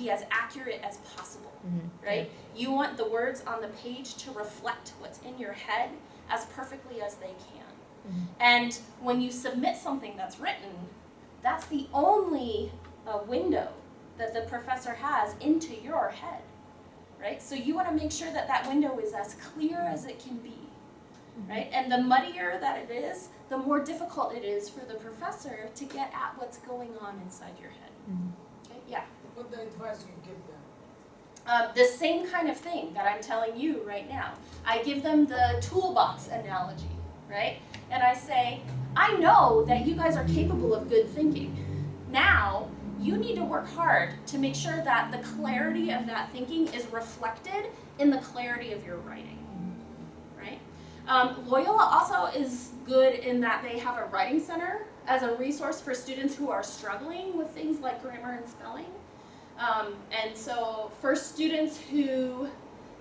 be as accurate as possible, right? You want the words on the page to reflect what's in your head as perfectly as they can. And when you submit something that's written, that's the only window that the professor has into your head, right? So you want to make sure that that window is as clear as it can be, right? And the muddier that it is, the more difficult it is for the professor to get at what's going on inside your head. Okay? Yeah? What the advice you give them? The same kind of thing that I'm telling you right now. I give them the toolbox analogy, right? And I say, I know that you guys are capable of good thinking. Now, you need to work hard to make sure that the clarity of that thinking is reflected in the clarity of your writing, right? Loyola also is good in that they have a writing center as a resource for students who are struggling with things like grammar and spelling. And so for students who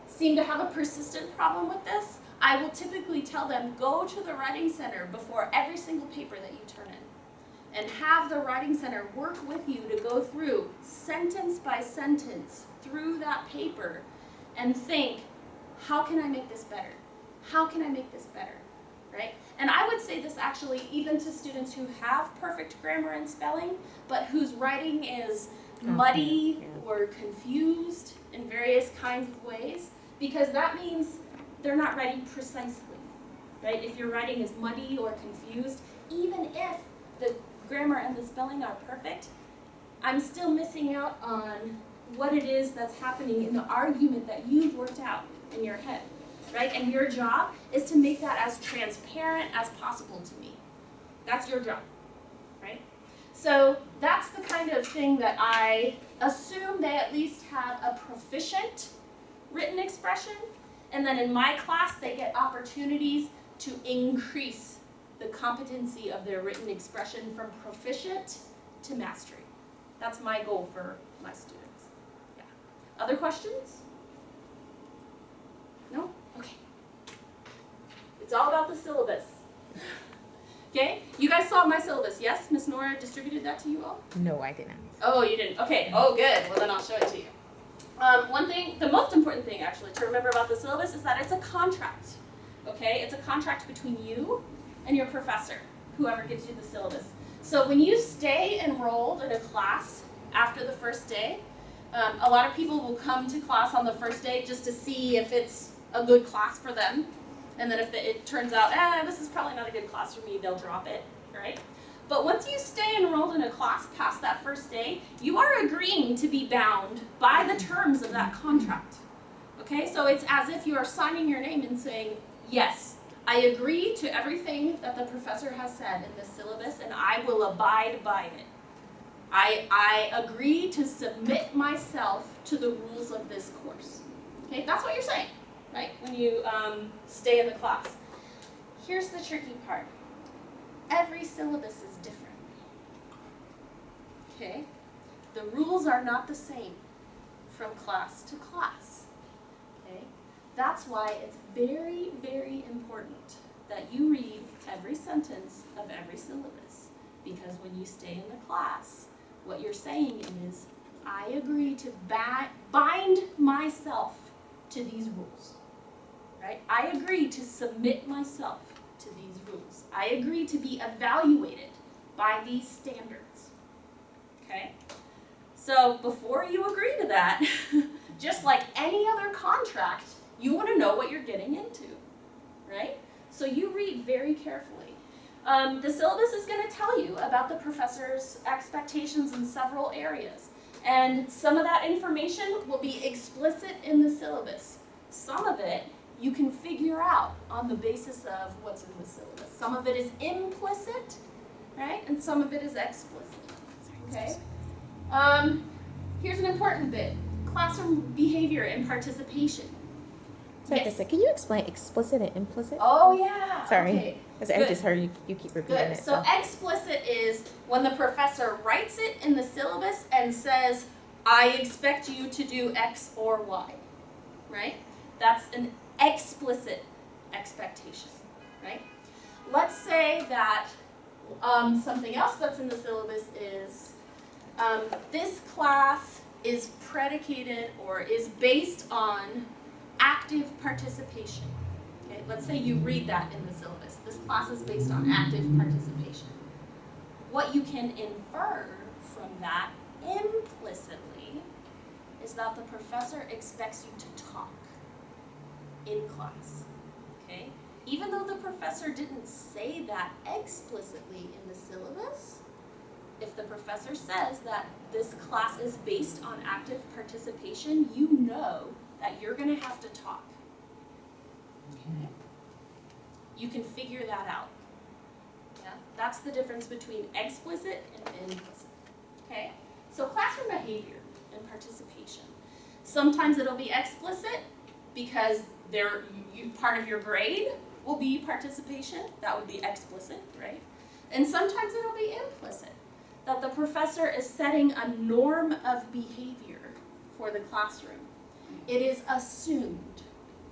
seem to have a persistent problem with this, I will typically tell them, go to the Writing Center before every single paper that you turn in. And have the Writing Center work with you to go through sentence by sentence through that paper and think, how can I make this better? How can I make this better, right? And I would say this actually even to students who have perfect grammar and spelling, but whose writing is muddy or confused in various kinds of ways, because that means they're not writing precisely, right? If your writing is muddy or confused, even if the grammar and the spelling are perfect, I'm still missing out on what it is that's happening in the argument that you've worked out in your head, right? And your job is to make that as transparent as possible to me. That's your job, right? So that's the kind of thing that I assume they at least have a proficient written expression, and then in my class they get opportunities to increase the competency of their written expression from proficient to mastery. That's my goal for my students. Yeah. Other questions? No? Okay. It's all about the syllabus. Okay, you guys saw my syllabus, yes? Ms. Nora distributed that to you all? No, I didn't. Oh, you didn't? Okay, oh good, well then I'll show it to you. One thing, the most important thing actually to remember about the syllabus is that it's a contract, okay? It's a contract between you and your professor, whoever gives you the syllabus. So when you stay enrolled in a class after the first day, a lot of people will come to class on the first day just to see if it's a good class for them. And then if it turns out, this is probably not a good class for me, they'll drop it, right? But once you stay enrolled in a class past that first day, you are agreeing to be bound by the terms of that contract, okay? So it's as if you are signing your name and saying, yes, I agree to everything that the professor has said in this syllabus, and I will abide by it. I agree to submit myself to the rules of this course, okay? That's what you're saying, right, when you stay in the class. Here's the tricky part. Every syllabus is different, okay? The rules are not the same from class to class, okay? That's why it's very, very important that you read every sentence of every syllabus, because when you stay in the class, what you're saying is, I agree to bind myself to these rules, right? I agree to submit myself to these rules. I agree to be evaluated by these standards, okay? So before you agree to that, just like any other contract, you want to know what you're getting into, right? So you read very carefully. The syllabus is going to tell you about the professor's expectations in several areas, and some of that information will be explicit in the syllabus. Some of it you can figure out on the basis of what's in the syllabus. Some of it is implicit, right? And some of it is explicit, okay? Here's an important bit. Classroom behavior and participation. Sorry, Yes. can you explain explicit and implicit? Oh yeah, Sorry. okay. Because I just heard you keep repeating Good. it. So explicit is when the professor writes it in the syllabus and says, I expect you to do X or Y, right? That's an explicit expectation, right? Let's say that something else that's in the syllabus is this class is predicated or is based on active participation. Okay, let's say you read that in the syllabus. This class is based on active participation. What you can infer from that implicitly is that the professor expects you to talk in class. Okay? Even though the professor didn't say that explicitly in the syllabus, if the professor says that this class is based on active participation, you know that you're going to have to talk. Okay? You can figure that out. Yeah? That's the difference between explicit and implicit. Okay? So classroom behavior and participation. Sometimes it'll be explicit because part of your grade will be participation. That would be explicit, right? And sometimes it'll be implicit, that the professor is setting a norm of behavior for the classroom. It is assumed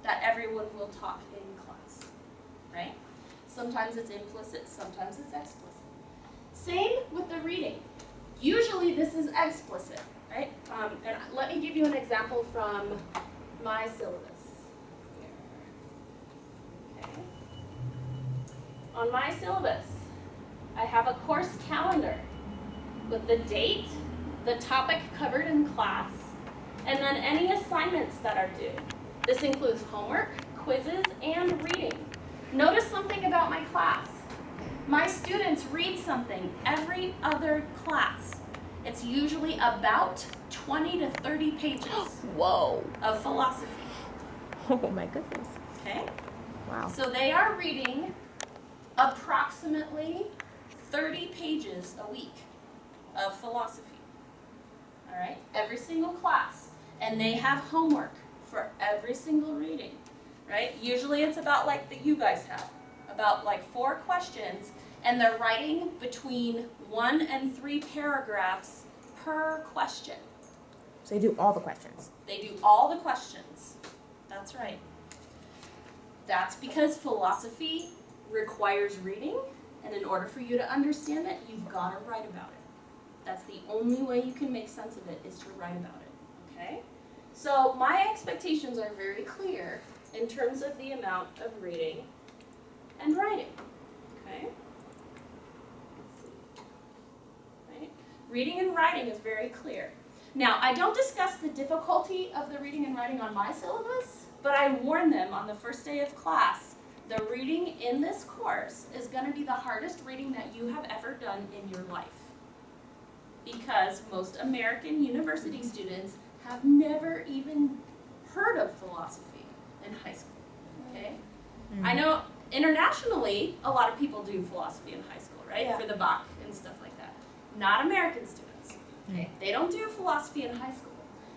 that everyone will talk in class, right? Sometimes it's implicit, sometimes it's explicit. Same with the reading. Usually this is explicit, right? And let me give you an example from my syllabus. Okay. On my syllabus, I have a course calendar with the date, the topic covered in class, and then any assignments that are due. This includes homework, quizzes, and reading. Notice something about my class. My students read something every other class. It's usually about 20 to 30 pages Whoa. of philosophy. Oh my goodness. Okay? Wow. So they are reading approximately 30 pages a week of philosophy. All right? Every single class. And they have homework for every single reading. Right? Usually it's about like that you guys have. About like 4 questions. And they're writing between 1 and 3 paragraphs per question. So you do all the questions. They do all the questions. That's right. That's because philosophy requires reading, and in order for you to understand it, you've got to write about it. That's the only way you can make sense of it, is to write about it, okay? So my expectations are very clear in terms of the amount of reading and writing, okay? Let's see. Right? Reading and writing is very clear. Now, I don't discuss the difficulty of the reading and writing on my syllabus, but I warn them on the first day of class, the reading in this course is going to be the hardest reading that you have ever done in your life. Because most American university students have never even heard of philosophy in high school, okay? I know internationally, a lot of people do philosophy in high school, right? Yeah. For the Bach and stuff like that. Not American students, okay? They don't do philosophy in high school.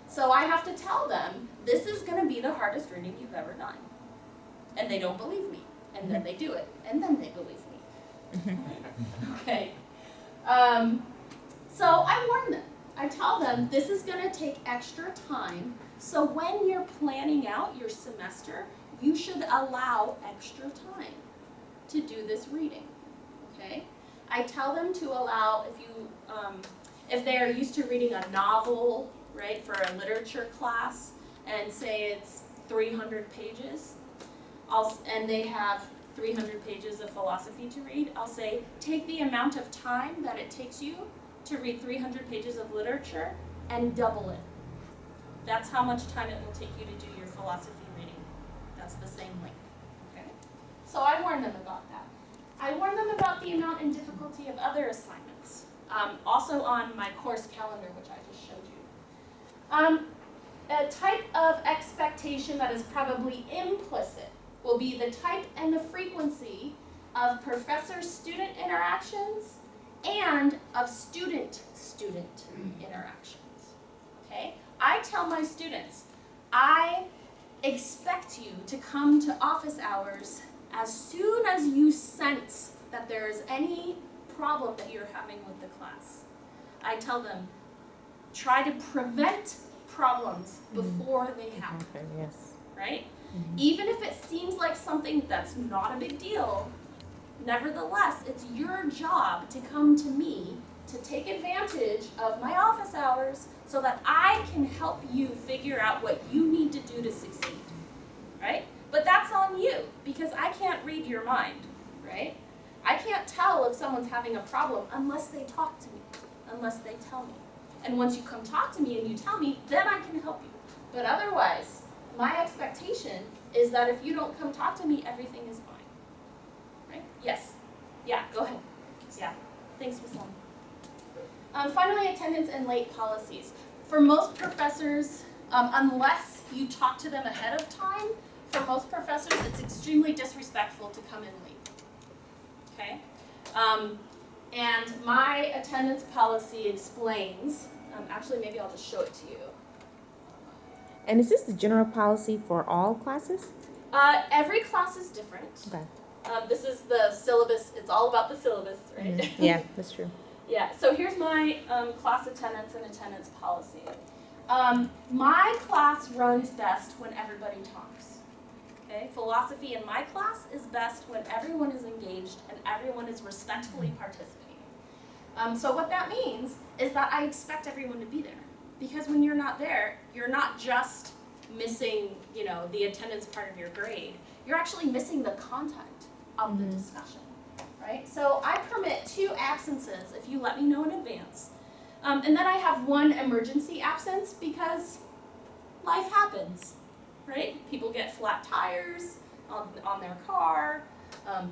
So I have to tell them, this is going to be the hardest reading you've ever done. And they don't believe me. And then they do it. And then they believe me. Okay. So I warn them. I tell them, this is going to take extra time. So when you're planning out your semester, you should allow extra time to do this reading. Okay? I tell them to allow, if they are used to reading a novel, right, for a literature class, and say it's 300 pages, and they have 300 pages of philosophy to read, I'll say, take the amount of time that it takes you to read 300 pages of literature and double it. That's how much time it will take you to do your philosophy reading. That's the same length. Okay? So I warn them about that. I warn them about the amount and difficulty of other assignments. Also on my course calendar, which I just showed you. A type of expectation that is probably implicit will be the type and the frequency of professor-student interactions and of student-student interactions. Okay? I tell my students, I expect you to come to office hours as soon as you sense that there is any problem that you're having with the class. I tell them, try to prevent problems before they happen. Okay, yes. Right? Even if it seems like something that's not a big deal, nevertheless, it's your job to come to me to take advantage of my office hours so that I can help you figure out what you need to do to succeed, right? But that's on you, because I can't read your mind, right? I can't tell if someone's having a problem unless they talk to me, unless they tell me. And once you come talk to me and you tell me, then I can help you. But otherwise, my expectation is that if you don't come talk to me, everything is fine, right? Yes. Yeah, go ahead. Yeah. Thanks, Ms. Long. Finally, attendance and late policies. For most professors, unless you talk to them ahead of time, for most professors, it's extremely disrespectful to come in late. Okay? And my attendance policy explains, actually maybe I'll just show it to you. And is this the general policy for all classes? Every class is different. Okay. This is the syllabus, it's all about the syllabus, right? Mm-hmm. Yeah, that's true. Yeah, so here's my class attendance and attendance policy. My class runs best when everybody talks. Okay, philosophy in my class is best when everyone is engaged and everyone is respectfully participating. So what that means is that I expect everyone to be there, because when you're not there, you're not just missing, the attendance part of your grade. You're actually missing the content of the discussion, right? So I permit 2 absences if you let me know in advance. And then I have 1 emergency absence because life happens, right? People get flat tires on their car,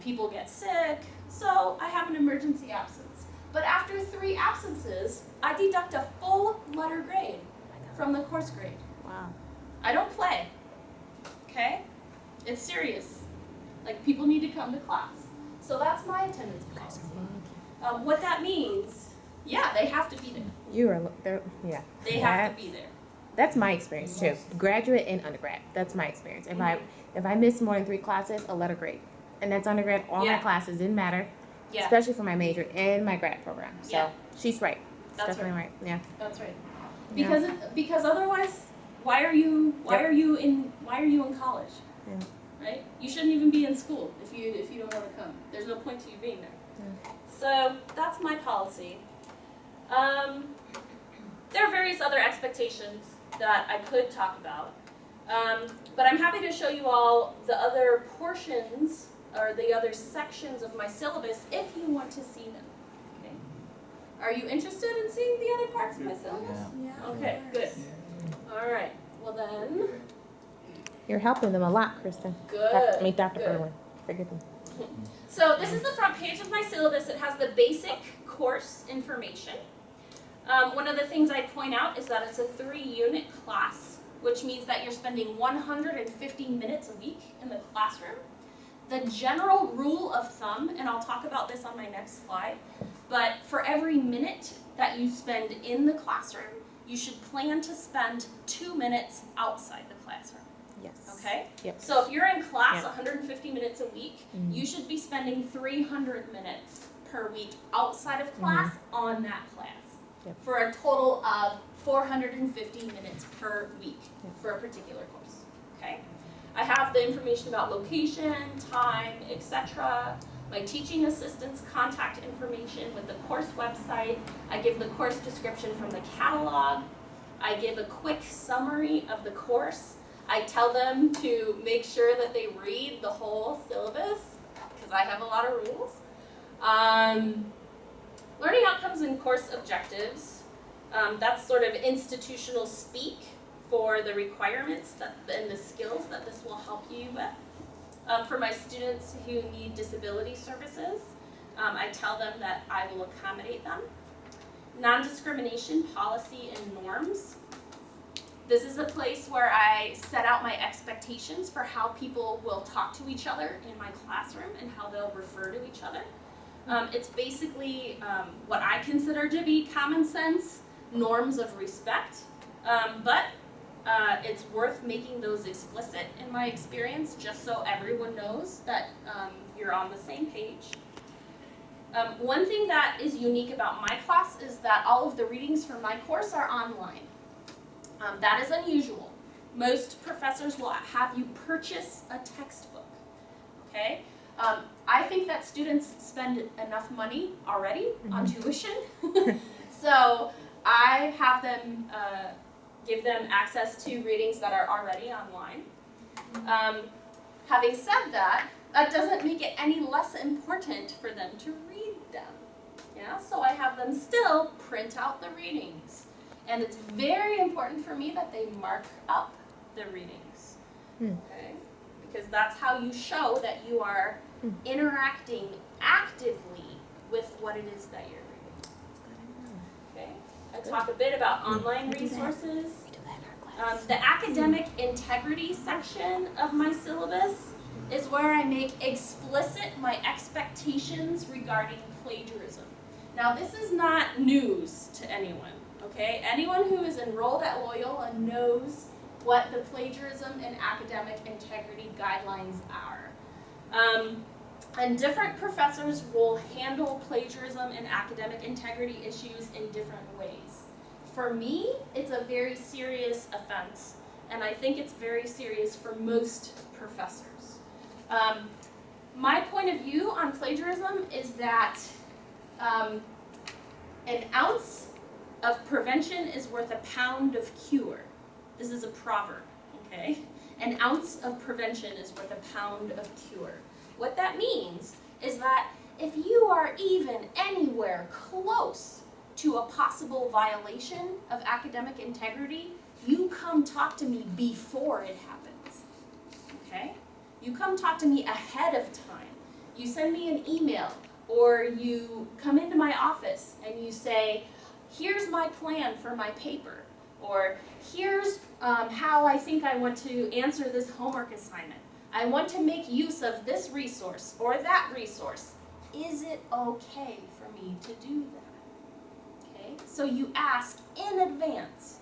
people get sick, so I have an emergency absence. But after 3 absences, I deduct a full letter grade from the course grade. Wow. I don't play, okay? It's serious. Like, people need to come to class. So that's my attendance policy. What that means, yeah, they have to be there. You are, yeah. They have to be there. That's my experience too. Graduate and undergrad. That's my experience. If I miss more than 3 classes, a letter grade. And that's undergrad, all my classes didn't matter. Yeah. Especially for my major and my grad program. So Yeah. she's right. That's definitely right. Yeah. That's right. Yeah. Because otherwise, why are you in college? Yeah. Right? You shouldn't even be in school if you don't want to come. There's no point to you being there. Yeah. So that's my policy. There are various other expectations that I could talk about, but I'm happy to show you all the other portions or the other sections of my syllabus if you want to see them. Okay? Are you interested in seeing the other parts of my syllabus? Yeah. Okay, good. All right. Well then, You're helping them a lot, Kristen. good. Dr. Good. Irwin. Forgive me. So this is the front page of my syllabus. It has the basic course information. One of the things I point out is that it's a 3-unit class, which means that you're spending 150 minutes a week in the classroom. The general rule of thumb, and I'll talk about this on my next slide, but for every minute that you spend in the classroom, you should plan to spend 2 minutes outside the classroom. Yes. Okay? Yep. So if you're in class Yeah. 150 minutes a week, Mhm. you should be spending 300 minutes per week outside of class on that class. Yep. For a total of 450 minutes per week Yep. for a particular course. Okay? I have the information about location, time, etc. My teaching assistant's contact information with the course website. I give the course description from the catalog. I give a quick summary of the course. I tell them to make sure that they read the whole syllabus, because I have a lot of rules. Learning outcomes and course objectives. That's sort of institutional speak for the requirements and the skills that this will help you with. For my students who need disability services, I tell them that I will accommodate them. Non-discrimination policy and norms. This is a place where I set out my expectations for how people will talk to each other in my classroom and how they'll refer to each other. It's basically what I consider to be common sense norms of respect, but it's worth making those explicit in my experience, just so everyone knows that you're on the same page. One thing that is unique about my class is that all of the readings for my course are online. That is unusual. Most professors will have you purchase a textbook, okay? I think that students spend enough money already on tuition. So I have them, give them access to readings that are already online. Having said that, that doesn't make it any less important for them to read them. Yeah, so I have them still print out the readings. And it's very important for me that they mark up the readings. Okay? Because that's how you show that you are interacting actively with what it is that you're reading. Okay? I talk a bit about online resources. The academic integrity section of my syllabus is where I make explicit my expectations regarding plagiarism. Now, this is not news to anyone, okay? Anyone who is enrolled at Loyola knows what the plagiarism and academic integrity guidelines are. And different professors will handle plagiarism and academic integrity issues in different ways. For me, it's a very serious offense, and I think it's very serious for most professors. My point of view on plagiarism is that an ounce of prevention is worth a pound of cure. This is a proverb, okay? An ounce of prevention is worth a pound of cure. What that means is that if you are even anywhere close to a possible violation of academic integrity, you come talk to me before it happens, okay? You come talk to me ahead of time. You send me an email, or you come into my office and you say, here's my plan for my paper, or here's how I think I want to answer this homework assignment. I want to make use of this resource or that resource. Is it okay for me to do that? Okay, so you ask in advance,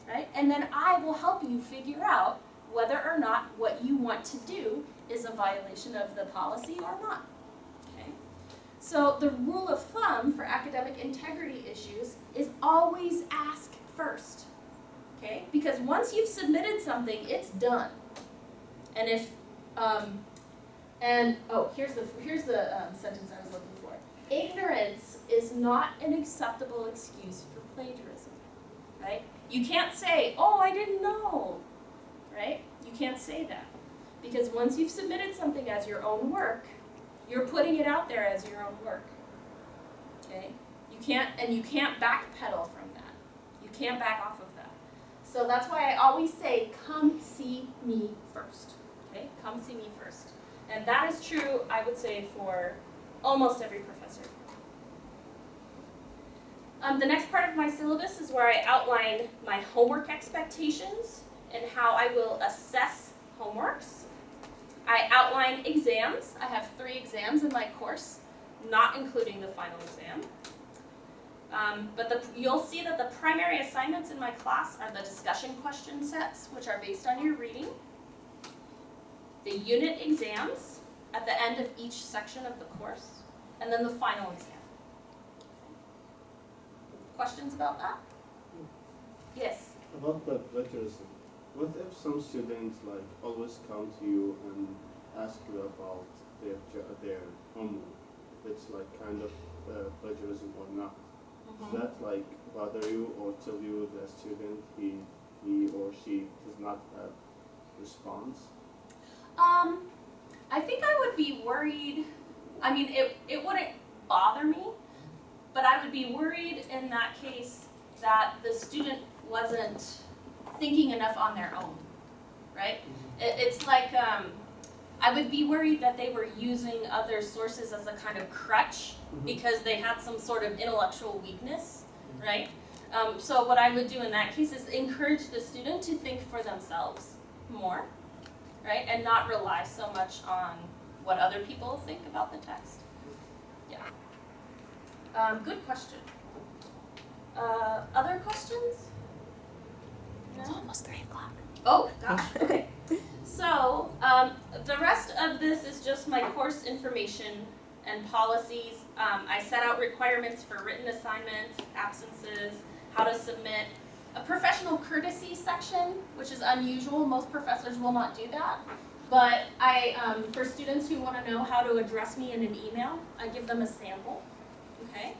right? And then I will help you figure out whether or not what you want to do is a violation of the policy or not. Okay? So the rule of thumb for academic integrity issues is always ask first. Okay? Because once you've submitted something, it's done. And if here's the sentence I was looking for. Ignorance is not an acceptable excuse for plagiarism. Right? You can't say, "Oh, I didn't know." Right? You can't say that. Because once you've submitted something as your own work, you're putting it out there as your own work. Okay? You can't backpedal from that. You can't back off of that. So that's why I always say, come see me first. Okay? Come see me first. And that is true, I would say, for almost every professor. The next part of my syllabus is where I outline my homework expectations and how I will assess homeworks. I outline exams. I have 3 exams in my course, not including the final exam. But you'll see that the primary assignments in my class are the discussion question sets, which are based on your reading, the unit exams at the end of each section of the course, and then the final exam. Questions about that? Yes? About the plagiarism, what if some students always come to you and ask you about their homework? It's kind of plagiarism or not? Does that bother you or tell you the student he or she does not have response? I think I would be worried. I mean, it wouldn't bother me, but I would be worried in that case that the student wasn't thinking enough on their own, right? It's like I would be worried that they were using other sources as a kind of crutch because they had some sort of intellectual weakness, right? So what I would do in that case is encourage the student to think for themselves more, right? And not rely so much on what other people think about the text. Yeah. Good question. Other questions? It's almost 3 o'clock. Oh, gosh, okay. So, the rest of this is just my course information and policies. I set out requirements for written assignments, absences, how to submit. A professional courtesy section, which is unusual. Most professors will not do that. But for students who want to know how to address me in an email, I give them a sample, okay?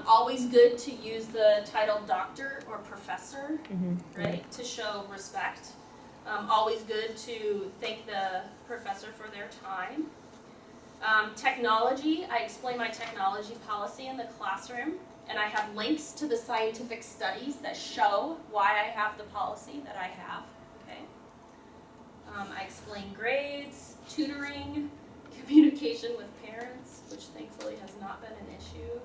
Always good to use the title doctor or professor, right, to show respect. Always good to thank the professor for their time. Technology, I explain my technology policy in the classroom, and I have links to the scientific studies that show why I have the policy that I have, okay? I explain grades, tutoring, communication with parents, which thankfully has not been an issue.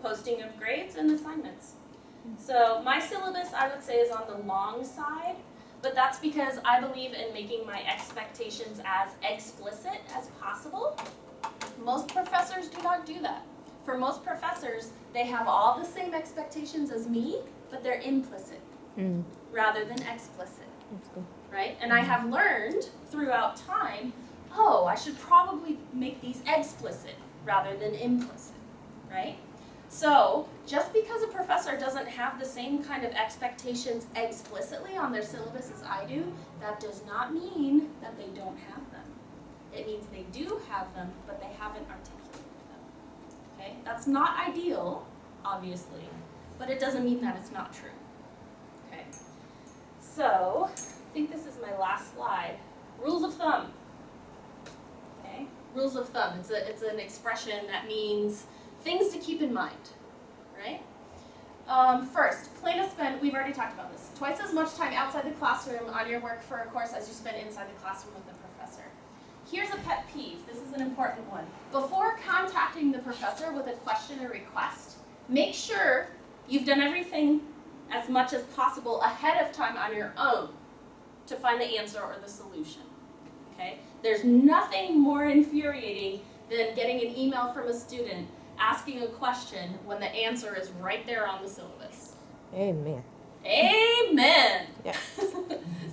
Posting of grades and assignments. So my syllabus, I would say, is on the long side, but that's because I believe in making my expectations as explicit as possible. Most professors do not do that. For most professors, they have all the same expectations as me, but they're implicit rather than explicit, right? And I have learned throughout time, oh, I should probably make these explicit rather than implicit, right? So just because a professor doesn't have the same kind of expectations explicitly on their syllabus as I do, that does not mean that they don't have them. It means they do have them, but they haven't articulated them, okay? That's not ideal, obviously, but it doesn't mean that it's not true, okay? So, I think this is my last slide. Rules of thumb, okay? Rules of thumb, it's an expression that means things to keep in mind, right? First, plan to spend, we've already talked about this, twice as much time outside the classroom on your work for a course as you spend inside the classroom with the professor. Here's a pet peeve, this is an important one. Before contacting the professor with a question or request, make sure you've done everything as much as possible ahead of time on your own to find the answer or the solution, okay? There's nothing more infuriating than getting an email from a student asking a question when the answer is right there on the syllabus. Amen. Amen. Yes.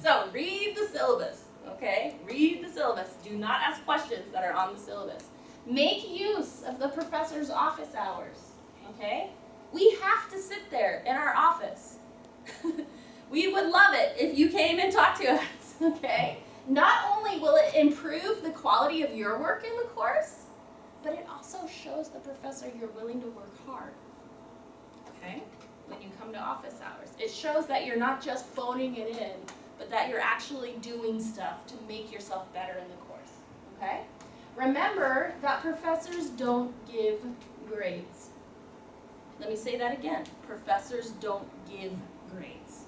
So read the syllabus, okay? Read the syllabus. Do not ask questions that are on the syllabus. Make use of the professor's office hours, okay? We have to sit there in our office. We would love it if you came and talked to us, okay? Not only will it improve the quality of your work in the course, but it also shows the professor you're willing to work hard, okay? When you come to office hours. It shows that you're not just phoning it in, but that you're actually doing stuff to make yourself better in the course, okay? Remember that professors don't give grades. Let me say that again. Professors don't give grades.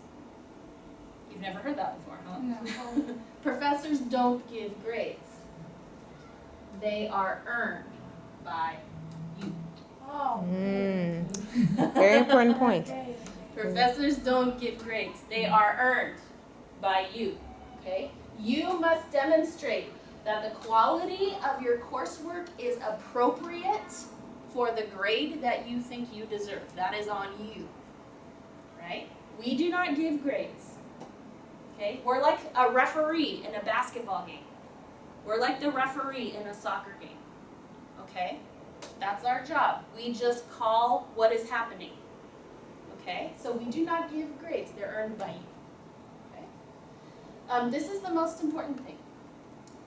You've never heard that before, huh? No. Professors don't give grades. They are earned by you. Oh. Very important point. Okay. Professors don't give grades. They are earned by you, okay? You must demonstrate that the quality of your coursework is appropriate for the grade that you think you deserve. That is on you, right? We do not give grades, okay? We're like a referee in a basketball game. We're like the referee in a soccer game, okay? That's our job. We just call what is happening, okay? So we do not give grades. They're earned by you, okay? This is the most important thing.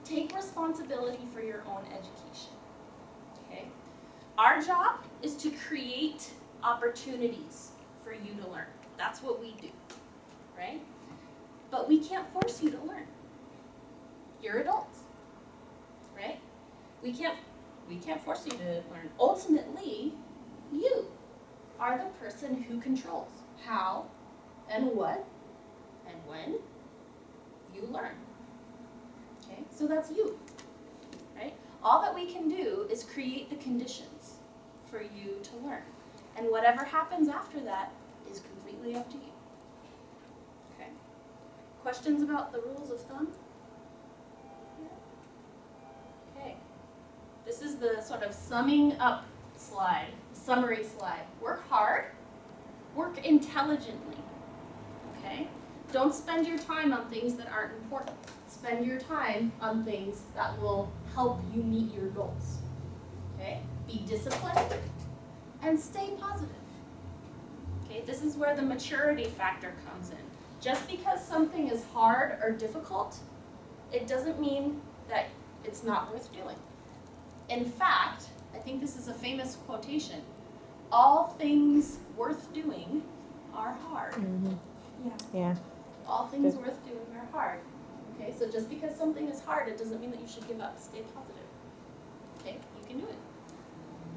Take responsibility for your own education, okay? Our job is to create opportunities for you to learn. That's what we do, right? But we can't force you to learn. You're adults, right? We can't force you to learn. Ultimately, you are the person who controls how and what and when you learn. Okay? So that's you, right? All that we can do is create the conditions for you to learn. And whatever happens after that is completely up to you. Okay? Questions about the rules of thumb? Okay. This is the sort of summing up slide, summary slide. Work hard, work intelligently, okay? Don't spend your time on things that aren't important. Spend your time on things that will help you meet your goals, okay? Be disciplined and stay positive, okay? This is where the maturity factor comes in. just because something is hard or difficult, it doesn't mean that it's not worth doing. In fact, I think this is a famous quotation, all things worth doing are hard. Yeah. All things worth doing are hard. Okay, so just because something is hard, it doesn't mean that you should give up. Stay positive. Okay, you can do it.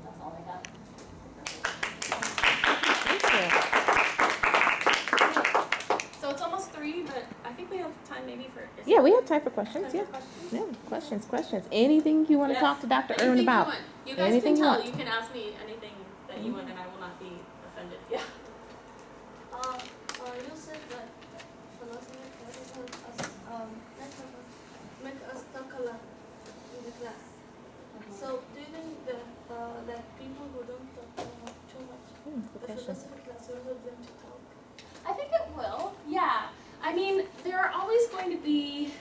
That's all I got. Thank So it's almost 3, but I think we have time maybe for. you. Yeah, we have time for questions. time Yeah. for questions. Yeah, questions. Anything you want to Yes. talk to Dr. Anything Earn you about? want. You guys Anything can you tell. want. You can ask me anything that you want, and I will not be offended. Yeah. You said that philosophy classes help us, make us talk a lot in the class. So do you think that people who don't talk too much, Good the question. philosophy class will help them to talk? I think it will. Yeah. I mean, there are always going to be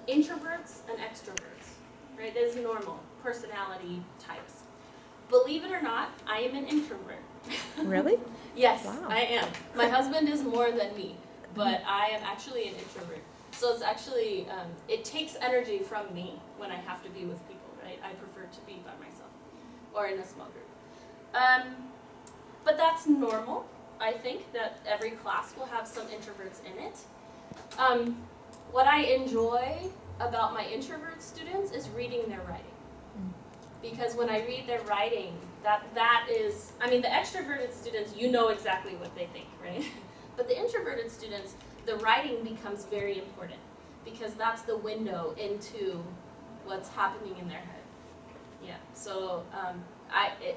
introverts and extroverts, right? That is normal personality types. Believe it or not, I am an introvert. Really? Yes, Wow. I am. My husband is more than me, but I am actually an introvert. So it's actually, it takes energy from me when I have to be with people, right? I prefer to be by myself or in a small group. But that's normal. I think that every class will have some introverts in it. What I enjoy about my introvert students is reading their writing. Because when I read their writing, that is, I mean, the extroverted students, you know exactly what they think, right? But the introverted students, the writing becomes very important because that's the window into what's happening in their head. Yeah, so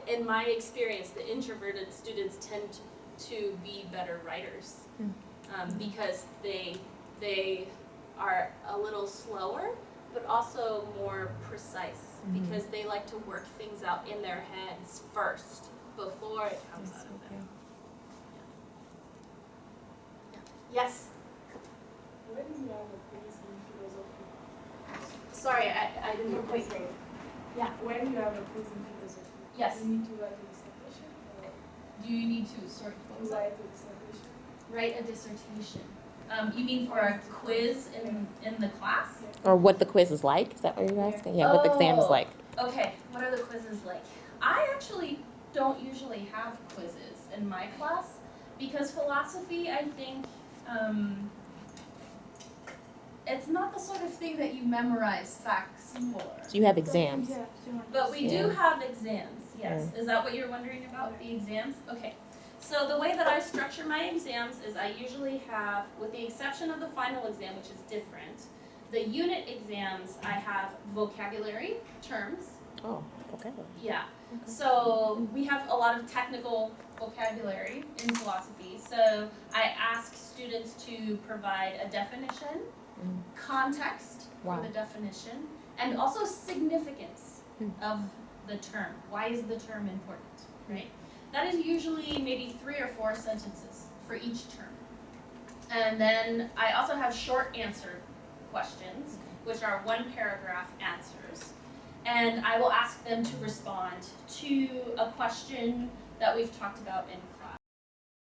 in my experience, the introverted students tend to be better writers because they are a little slower, but also more precise because they like to work things out in their heads first before it comes out of them. Yeah. Yes? When you have a quiz in philosophy, Sorry, I didn't quite hear you. Yeah. when you have a quiz in philosophy, Yes. you need to write a dissertation or Do you need to sort of write a dissertation? write a dissertation? You mean for a quiz in the class? Or what the quiz is like? Is that what you're asking? Yeah, what the exam is Oh. like. Okay, what are the quizzes like? I actually don't usually have quizzes in my class because philosophy, I think, it's not the sort of thing that you memorize facts for. So you have exams. Yeah, But we do Yeah. have exams, yes. Is that what you're wondering about, the exams? Okay. So the way that I structure my exams is I usually have, with the exception of the final exam, which is different, the unit exams, I have vocabulary terms. Oh, okay. Yeah. So we have a lot of technical vocabulary in philosophy. So I ask students to provide a definition, context Wow. for the definition, and also significance Hmm. of the term. Why is the term important, right? That is usually maybe 3 or 4 sentences for each term. And then I also have short answer questions, which are 1 paragraph answers. And I will ask them to respond to a question that we've talked about in